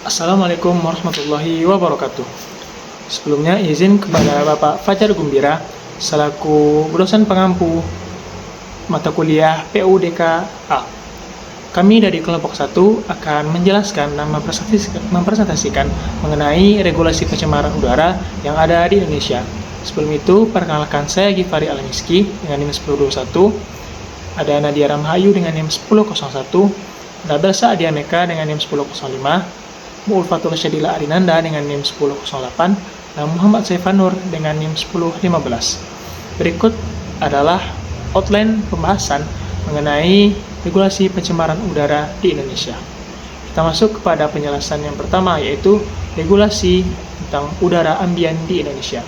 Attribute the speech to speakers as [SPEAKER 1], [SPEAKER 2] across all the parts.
[SPEAKER 1] Assalamualaikum warahmatullahi wabarakatuh. Sebelumnya izin kepada Bapak Fajar Gumbira selaku dosen pengampu mata kuliah PUDK A. Kami dari kelompok 1 akan menjelaskan dan mempresentasikan mengenai regulasi pencemaran udara yang ada di Indonesia. Sebelum itu, perkenalkan saya Gifari Alamiski dengan NIM 1021, ada Nadia Ramhayu dengan NIM 1001, ada Belsa Adiameka dengan NIM 1005, Mu'ulfatul Syadila Arinanda dengan NIM 1008, dan Muhammad Saifanur dengan NIM 1015. Berikut adalah outline pembahasan mengenai regulasi pencemaran udara di Indonesia. Kita masuk kepada penjelasan yang pertama, yaitu regulasi tentang udara ambien di Indonesia.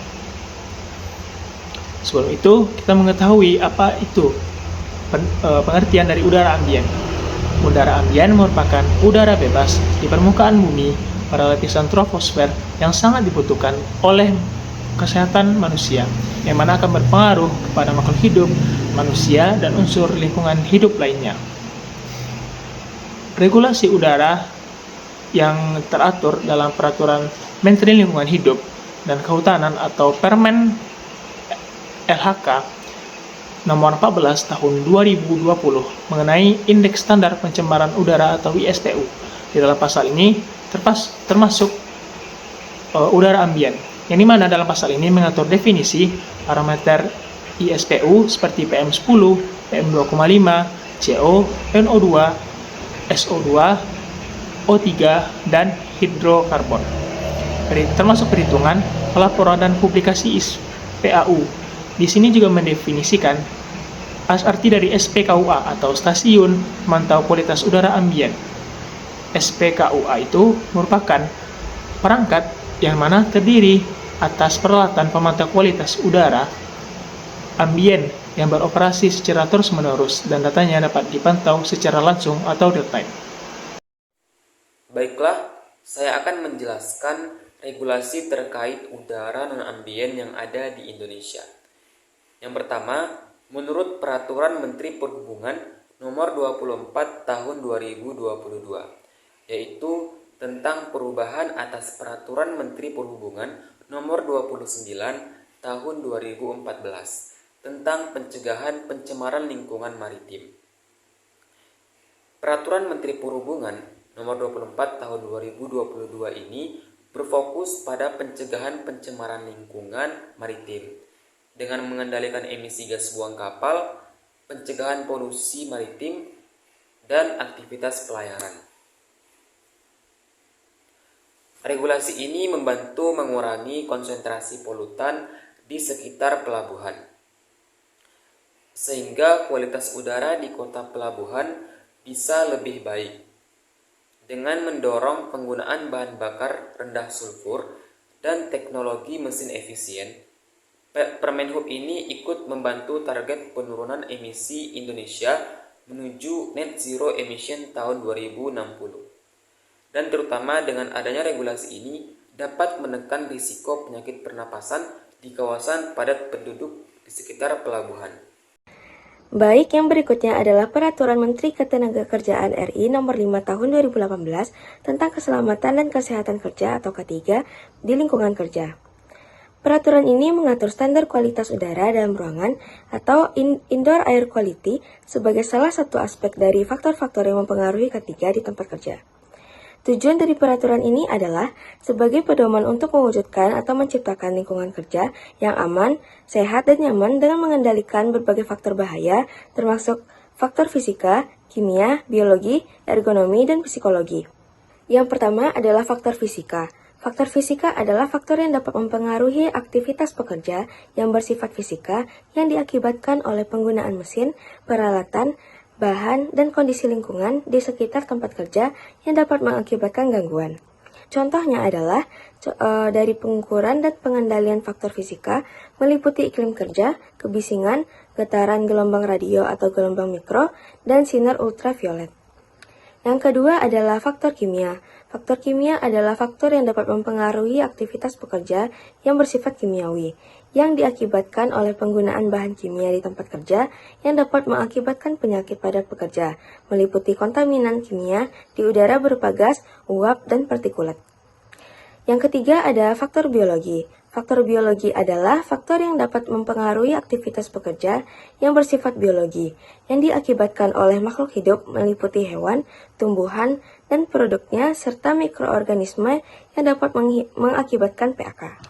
[SPEAKER 1] Sebelum itu, kita mengetahui apa itu pengertian dari udara ambien. Udara ambien merupakan udara bebas di permukaan bumi pada lapisan troposfer yang sangat dibutuhkan oleh kesehatan manusia, yang mana akan berpengaruh kepada makhluk hidup, manusia, dan unsur lingkungan hidup lainnya. Regulasi udara yang teratur dalam Peraturan Menteri Lingkungan Hidup dan Kehutanan atau Permen LHK nomor 14 tahun 2020 mengenai Indeks Standar Pencemaran Udara atau ISPU. Di dalam pasal ini termasuk udara ambien, yang dimana dalam pasal ini mengatur definisi parameter ISPU seperti PM10, PM2,5, CO, NO2, SO2, O3, dan hidrokarbon. Termasuk perhitungan, pelaporan, dan publikasi PAU. Di sini juga mendefinisikan arti dari SPKUA atau Stasiun Pemantau Kualitas Udara Ambien. SPKUA itu merupakan perangkat yang mana terdiri atas peralatan pemantau kualitas udara ambien yang beroperasi secara terus-menerus dan datanya dapat dipantau secara langsung atau real-time.
[SPEAKER 2] Baiklah, saya akan menjelaskan regulasi terkait udara non-ambien yang ada di Indonesia. Yang pertama, menurut Peraturan Menteri Perhubungan Nomor 24 Tahun 2022, yaitu tentang perubahan atas Peraturan Menteri Perhubungan Nomor 29 Tahun 2014 tentang pencegahan pencemaran lingkungan maritim. Peraturan Menteri Perhubungan Nomor 24 Tahun 2022 ini berfokus pada pencegahan pencemaran lingkungan maritim dengan mengendalikan emisi gas buang kapal, pencegahan polusi maritim, dan aktivitas pelayaran. Regulasi ini membantu mengurangi konsentrasi polutan di sekitar pelabuhan, sehingga kualitas udara di kota pelabuhan bisa lebih baik, dengan mendorong penggunaan bahan bakar rendah sulfur dan teknologi mesin efisien. Permenhub ini ikut membantu target penurunan emisi Indonesia menuju net zero emission tahun 2060. Dan terutama dengan adanya regulasi ini dapat menekan risiko penyakit pernapasan di kawasan padat penduduk di sekitar pelabuhan.
[SPEAKER 3] Baik, yang berikutnya adalah Peraturan Menteri Ketenagakerjaan RI Nomor 5 Tahun 2018 tentang Keselamatan dan Kesehatan Kerja atau K3 di lingkungan kerja. Peraturan ini mengatur standar kualitas udara dalam ruangan atau indoor air quality sebagai salah satu aspek dari faktor-faktor yang mempengaruhi K3 di tempat kerja. Tujuan dari peraturan ini adalah sebagai pedoman untuk mewujudkan atau menciptakan lingkungan kerja yang aman, sehat, dan nyaman dengan mengendalikan berbagai faktor bahaya, termasuk faktor fisika, kimia, biologi, ergonomi, dan psikologi. Yang pertama adalah faktor fisika. Faktor fisika adalah faktor yang dapat mempengaruhi aktivitas pekerja yang bersifat fisika yang diakibatkan oleh penggunaan mesin, peralatan, bahan, dan kondisi lingkungan di sekitar tempat kerja yang dapat mengakibatkan gangguan. Contohnya adalah dari pengukuran dan pengendalian faktor fisika meliputi iklim kerja, kebisingan, getaran gelombang radio atau gelombang mikro, dan sinar ultraviolet. Yang kedua adalah faktor kimia. Faktor kimia adalah faktor yang dapat mempengaruhi aktivitas pekerja yang bersifat kimiawi, yang diakibatkan oleh penggunaan bahan kimia di tempat kerja yang dapat mengakibatkan penyakit pada pekerja, meliputi kontaminan kimia di udara berupa gas, uap, dan partikulat. Yang ketiga ada faktor biologi. Faktor biologi adalah faktor yang dapat mempengaruhi aktivitas pekerja yang bersifat biologi, yang diakibatkan oleh makhluk hidup meliputi hewan, tumbuhan, dan produknya, serta mikroorganisme yang dapat mengakibatkan PAK.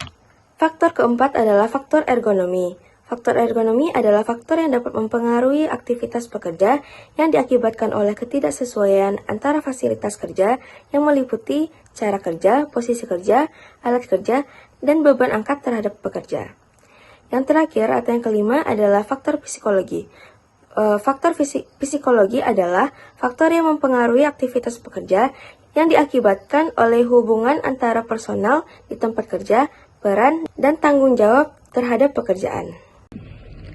[SPEAKER 3] Faktor keempat adalah faktor ergonomi. Faktor ergonomi adalah faktor yang dapat mempengaruhi aktivitas pekerja yang diakibatkan oleh ketidaksesuaian antara fasilitas kerja yang meliputi cara kerja, posisi kerja, alat kerja, dan beban angkat terhadap pekerja. Yang terakhir atau yang kelima adalah faktor psikologi. Faktor psikologi adalah faktor yang mempengaruhi aktivitas pekerja yang diakibatkan oleh hubungan antara personal di tempat kerja, peran, dan tanggung jawab terhadap pekerjaan.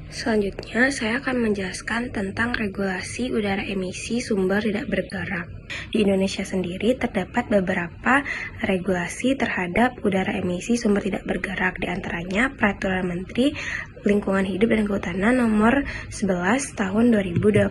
[SPEAKER 3] Selanjutnya, saya akan menjelaskan tentang regulasi udara emisi sumber tidak bergerak. Di Indonesia sendiri terdapat beberapa regulasi terhadap udara emisi sumber tidak bergerak, di antaranya Peraturan Menteri Lingkungan Hidup dan Kehutanan Nomor 11 Tahun 2021.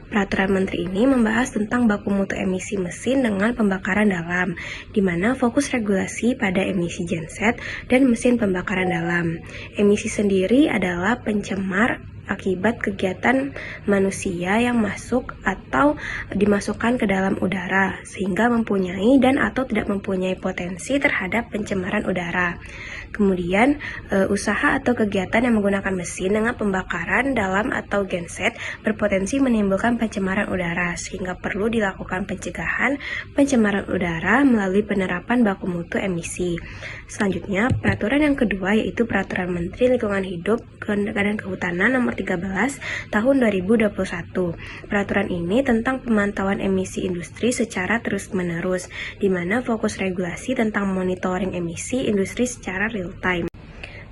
[SPEAKER 3] Peraturan Menteri ini membahas tentang baku mutu emisi mesin dengan pembakaran dalam, di mana fokus regulasi pada emisi genset dan mesin pembakaran dalam. Emisi sendiri adalah pencemar akibat kegiatan manusia yang masuk atau dimasukkan ke dalam udara, sehingga mempunyai dan atau tidak mempunyai potensi terhadap pencemaran udara. Kemudian, usaha atau kegiatan yang menggunakan mesin dengan pembakaran dalam atau genset berpotensi menimbulkan pencemaran udara, sehingga perlu dilakukan pencegahan pencemaran udara melalui penerapan baku mutu emisi. Selanjutnya, peraturan yang kedua yaitu Peraturan Menteri Lingkungan Hidup dan Kehutanan Nomor 13 Tahun 2021. Peraturan ini tentang pemantauan emisi industri secara terus-menerus, di mana fokus regulasi tentang monitoring emisi industri secara real time,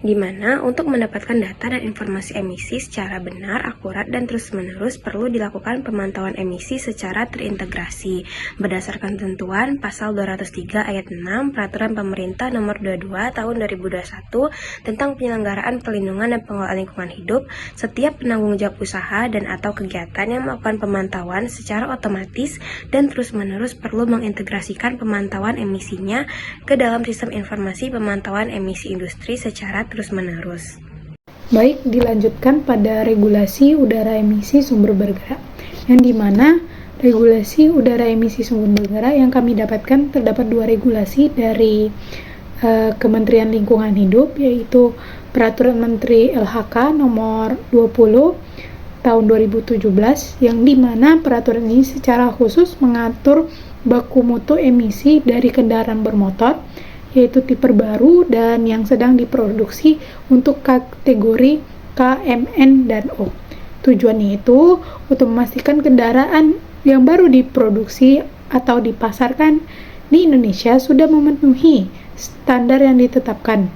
[SPEAKER 3] di mana untuk mendapatkan data dan informasi emisi secara benar, akurat, dan terus-menerus perlu dilakukan pemantauan emisi secara terintegrasi berdasarkan ketentuan Pasal 203 Ayat 6 Peraturan Pemerintah Nomor 22 Tahun 2021 tentang penyelenggaraan perlindungan dan pengelolaan lingkungan hidup. Setiap penanggung jawab usaha dan atau kegiatan yang melakukan pemantauan secara otomatis dan terus-menerus perlu mengintegrasikan pemantauan emisinya ke dalam sistem informasi pemantauan emisi industri secara terus-menerus.
[SPEAKER 4] Baik, dilanjutkan pada regulasi udara emisi sumber bergerak, yang dimana regulasi udara emisi sumber bergerak yang kami dapatkan terdapat dua regulasi dari Kementerian Lingkungan Hidup, yaitu Peraturan Menteri LHK Nomor 20 Tahun 2017, yang dimana peraturan ini secara khusus mengatur baku mutu emisi dari kendaraan bermotor, yaitu tipe baru dan yang sedang diproduksi untuk kategori KMN dan O. Tujuannya itu untuk memastikan kendaraan yang baru diproduksi atau dipasarkan di Indonesia sudah memenuhi standar yang ditetapkan.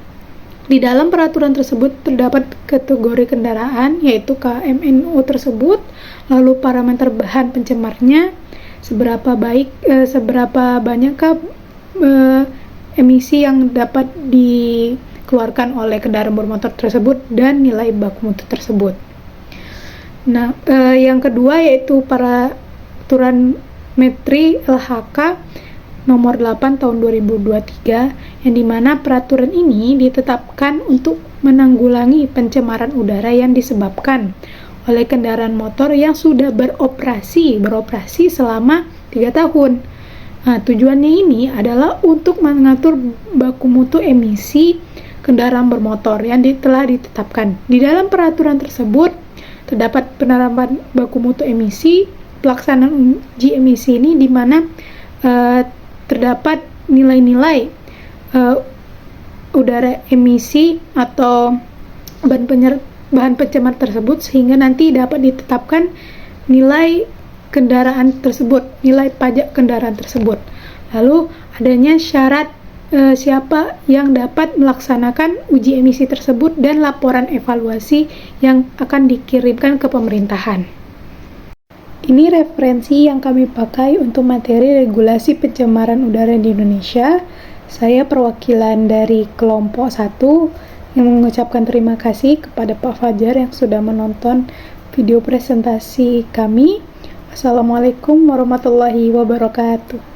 [SPEAKER 4] Di dalam peraturan tersebut terdapat kategori kendaraan, yaitu KMNO tersebut, lalu parameter bahan pencemarnya, seberapa banyakkah emisi yang dapat dikeluarkan oleh kendaraan bermotor tersebut, dan nilai baku mutu tersebut. Nah, yang kedua yaitu Peraturan Menteri LHK Nomor 8 Tahun 2023, yang dimana peraturan ini ditetapkan untuk menanggulangi pencemaran udara yang disebabkan oleh kendaraan motor yang sudah beroperasi selama 3 tahun. Nah, tujuannya ini adalah untuk mengatur baku mutu emisi kendaraan bermotor yang telah ditetapkan. Di dalam peraturan tersebut terdapat penerapan baku mutu emisi, pelaksanaan uji emisi ini di mana terdapat nilai-nilai udara emisi atau bahan pencemar tersebut, sehingga nanti dapat ditetapkan nilai kendaraan tersebut, nilai pajak kendaraan tersebut. Lalu adanya syarat siapa yang dapat melaksanakan uji emisi tersebut dan laporan evaluasi yang akan dikirimkan ke pemerintahan. Ini referensi yang kami pakai untuk materi regulasi pencemaran udara di Indonesia. Saya perwakilan dari kelompok 1 yang mengucapkan terima kasih kepada Pak Fajar yang sudah menonton video presentasi kami. Wassalamualaikum warahmatullahi wabarakatuh.